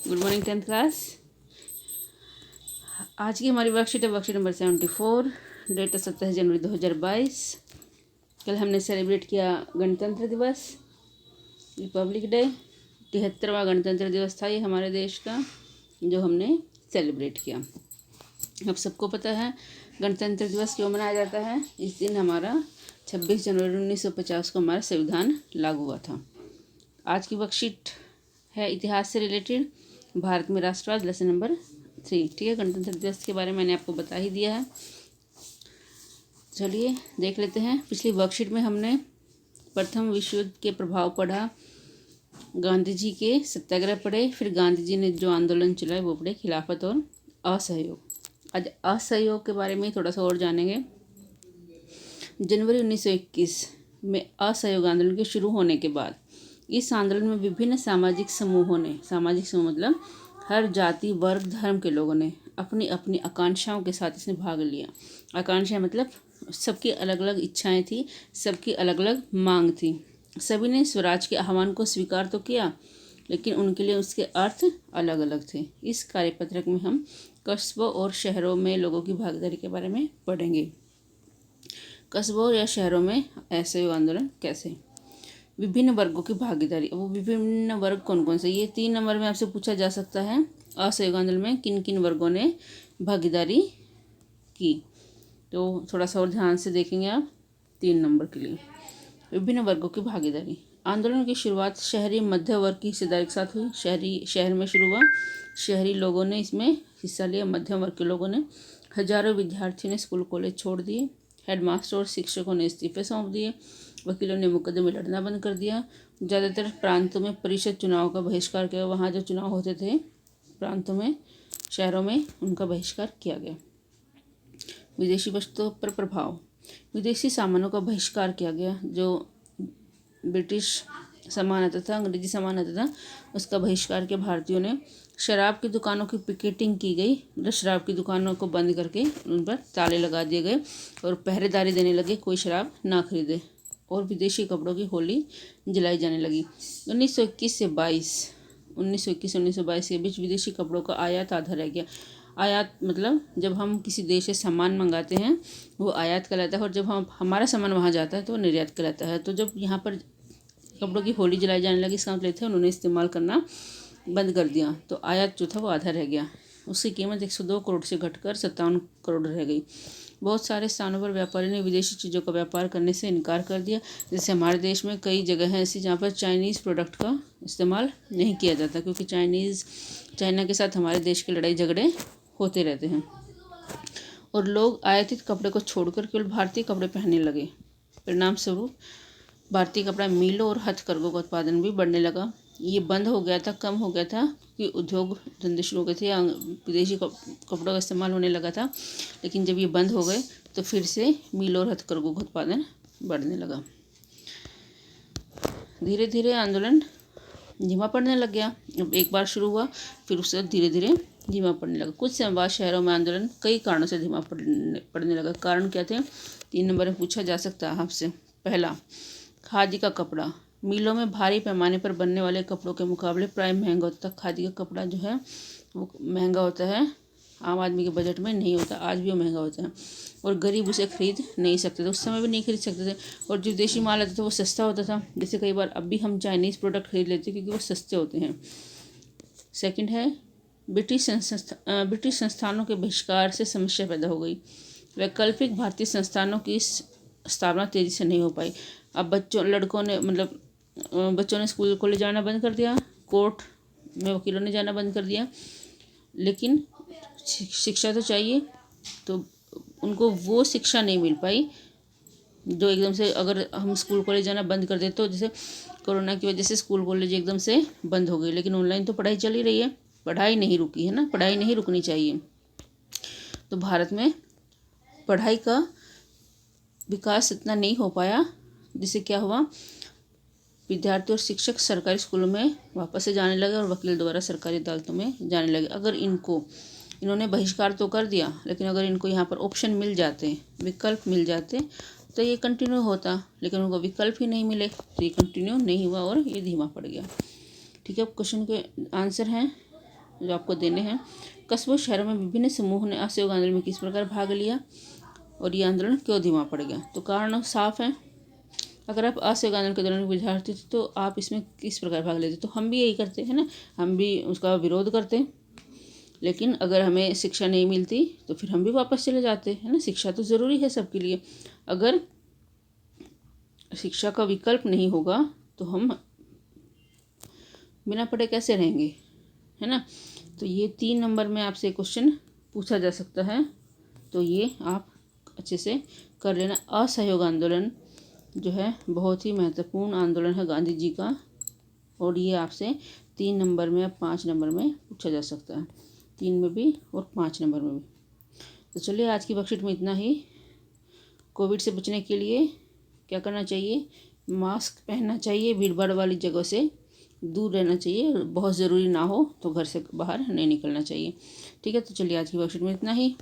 Good morning 10th class. आज की हमारी वर्कशीट है वर्कशीट नंबर 74। डेट है 27 जनवरी 2022। कल हमने सेलिब्रेट किया गणतंत्र दिवस, रिपब्लिक डे। 73वां गणतंत्र दिवस था ये हमारे देश का, जो हमने सेलिब्रेट किया। अब सबको पता है गणतंत्र दिवस क्यों मनाया जाता है। इस दिन हमारा 26 जनवरी 1950 को हमारा संविधान लागू हुआ था। आज की वर्कशीट है इतिहास से रिलेटेड, भारत में राष्ट्रवाद, लेसन नंबर 3। ठीक है, गणतंत्र दिवस के बारे में मैंने आपको बता ही दिया है। चलिए देख लेते हैं। पिछली वर्कशीट में हमने प्रथम विश्व युद्ध के प्रभाव पढ़ा, गांधी जी के सत्याग्रह पढ़े, फिर गांधी जी ने जो आंदोलन चलाए वो पढ़े, खिलाफत और असहयोग। आज असहयोग के बारे में थोड़ा सा और जानेंगे। जनवरी 1921 में असहयोग आंदोलन के शुरू होने के बाद इस आंदोलन में विभिन्न सामाजिक समूहों ने, सामाजिक समूह मतलब हर जाति वर्ग धर्म के लोगों ने अपनी अपनी आकांक्षाओं के साथ इसमें भाग लिया। आकांक्षाएं मतलब सबकी अलग अलग इच्छाएं थी, सबकी अलग अलग मांग थी। सभी ने स्वराज के आह्वान को स्वीकार तो किया, लेकिन उनके लिए उसके अर्थ अलग अलग थे। इस कार्यपत्रक में हम कस्बों और शहरों में लोगों की भागीदारी के बारे में पढ़ेंगे। कस्बों या शहरों में असहयोग आंदोलन कैसे, विभिन्न वर्गों की भागीदारी। वो विभिन्न वर्ग कौन कौन से, ये 3 नंबर में आपसे पूछा जा सकता है। असहयोग आंदोलन में किन किन वर्गों ने भागीदारी की, तो थोड़ा सा और ध्यान से देखेंगे आप 3 नंबर के लिए। विभिन्न वर्गों की भागीदारी। आंदोलन की शुरुआत शहरी मध्य वर्ग की हिस्सेदारी के साथ हुई। शहर में शुरू हुआ, शहरी लोगों ने इसमें हिस्सा लिया, मध्यम वर्ग के लोगों ने। हजारों विद्यार्थियों ने स्कूल कॉलेज छोड़ दिए, हेडमास्टर और शिक्षकों ने इस्तीफे सौंप दिए, वकीलों ने मुकदमे लड़ना बंद कर दिया। ज़्यादातर प्रांतों में परिषद चुनाव का बहिष्कार किया। वहाँ जो चुनाव होते थे प्रांतों में, शहरों में, उनका बहिष्कार किया गया। विदेशी वस्तुओं पर प्रभाव। विदेशी सामानों का बहिष्कार किया गया। जो ब्रिटिश सामान आता था, अंग्रेजी सामान आता था, उसका बहिष्कार किया भारतीयों ने। शराब की दुकानों की पिकेटिंग की गई, मतलब शराब की दुकानों को बंद करके उन पर ताले लगा दिए गए और पहरेदारी देने लगे, कोई शराब ना खरीदे। और विदेशी कपड़ों की होली जलाई जाने लगी। 1921 से 1922 के बीच विदेशी कपड़ों का आयात आधा रह गया। आयात मतलब जब हम किसी देश से सामान मंगाते हैं वो आयात कहलाता है, और जब हम हमारा सामान वहाँ जाता है तो वो निर्यात कहलाता है। तो जब यहाँ पर कपड़ों की होली जलाई जाने लगी, इसका मतलब थे उन्होंने इस्तेमाल करना बंद कर दिया, तो आयात जो था वो आधा रह गया। उसकी कीमत 102 करोड़ से घटकर 57 करोड़ रह गई। बहुत सारे स्थानों पर व्यापारी ने विदेशी चीज़ों का व्यापार करने से इनकार कर दिया। जैसे हमारे देश में कई जगह हैं ऐसी जहाँ पर चाइनीज़ प्रोडक्ट का इस्तेमाल नहीं किया जाता, क्योंकि चाइना के साथ हमारे देश के लड़ाई झगड़े होते रहते हैं, और लोग आयातित कपड़े को छोड़कर केवल भारतीय कपड़े पहनने लगे। परिणाम स्वरूप भारतीय कपड़ा मिलों और हथकरघों का उत्पादन भी बढ़ने लगा। ये बंद हो गया था, कम हो गया था, कि उद्योग धंधे शुरू हो गए थे, विदेशी कपड़ों का इस्तेमाल होने लगा था। लेकिन जब ये बंद हो गए तो फिर से मिलों और हथकरघों का उत्पादन बढ़ने लगा। धीरे धीरे आंदोलन धीमा पड़ने लग गया। अब एक बार शुरू हुआ, फिर उससे धीरे धीरे धीमा पड़ने लगा। कुछ समय बाद शहरों में आंदोलन कई कारणों से धीमा पड़ने लगा। कारण क्या थे, 3 नंबर में पूछा जा सकता है आपसे। पहला, खादी का कपड़ा। मिलों में भारी पैमाने पर बनने वाले कपड़ों के मुकाबले प्राय महंगा होता है। खादी का कपड़ा जो है वो महंगा होता है, आम आदमी के बजट में नहीं होता, आज भी वो महंगा होता है, और गरीब उसे खरीद नहीं सकते थे, उस समय भी नहीं खरीद सकते थे। और जो देशी माल आता था वो सस्ता होता था। जैसे कई बार अब भी हम चाइनीज़ प्रोडक्ट खरीद लेते हैं क्योंकि वो सस्ते होते हैं। सेकंड है, ब्रिटिश संस्थानों के बहिष्कार से समस्या पैदा हो गई। वैकल्पिक भारतीय संस्थानों की स्थापना तेज़ी से नहीं हो पाई। अब बच्चों ने स्कूल कॉलेज जाना बंद कर दिया, कोर्ट में वकीलों ने जाना बंद कर दिया, लेकिन शिक्षा तो चाहिए, तो उनको वो शिक्षा नहीं मिल पाई जो एकदम से, अगर हम स्कूल कॉलेज जाना बंद कर देते, तो जैसे कोरोना की वजह से स्कूल कॉलेज एकदम से बंद हो गई, लेकिन ऑनलाइन तो पढ़ाई चल ही रही है, पढ़ाई नहीं रुकी है ना, पढ़ाई नहीं रुकनी चाहिए। तो भारत में पढ़ाई का विकास इतना नहीं हो पाया, जिससे क्या हुआ, विद्यार्थी और शिक्षक सरकारी स्कूलों में वापस से जाने लगे और वकील द्वारा सरकारी अदालतों में जाने लगे। अगर इन्होंने बहिष्कार तो कर दिया, लेकिन अगर इनको यहाँ पर ऑप्शन मिल जाते, विकल्प मिल जाते, तो ये कंटिन्यू होता, लेकिन उनको विकल्प ही नहीं मिले, तो ये कंटिन्यू नहीं हुआ और ये धीमा पड़ गया। ठीक है, क्वेश्चन के आंसर हैं जो आपको देने हैं। कस्बों शहरों में विभिन्न समूह ने असहयोग आंदोलन में किस प्रकार भाग लिया और ये आंदोलन क्यों धीमा पड़ गया। तो कारण साफ है, अगर आप असहयोग आंदोलन के दौरान विद्यार्थी थे तो आप इसमें किस प्रकार भाग लेते। तो हम भी यही करते हैं ना, हम भी उसका विरोध करते हैं। लेकिन अगर हमें शिक्षा नहीं मिलती तो फिर हम भी वापस चले जाते हैं ना। शिक्षा तो ज़रूरी है सबके लिए। अगर शिक्षा का विकल्प नहीं होगा तो हम बिना पढ़े कैसे रहेंगे, है ना। तो ये 3 नंबर में आपसे क्वेश्चन पूछा जा सकता है, तो ये आप अच्छे से कर लेना। असहयोग आंदोलन जो है बहुत ही महत्वपूर्ण आंदोलन है गांधी जी का, और ये आपसे 3 नंबर में या 5 नंबर में पूछा जा सकता है, 3 में भी और 5 नंबर में भी। तो चलिए आज की वर्कशीट में इतना ही। कोविड से बचने के लिए क्या करना चाहिए, मास्क पहनना चाहिए, भीड़ भाड़ वाली जगह से दूर रहना चाहिए, बहुत ज़रूरी ना हो तो घर से बाहर नहीं निकलना चाहिए। ठीक है, तो चलिए आज की वर्कशीट में इतना ही।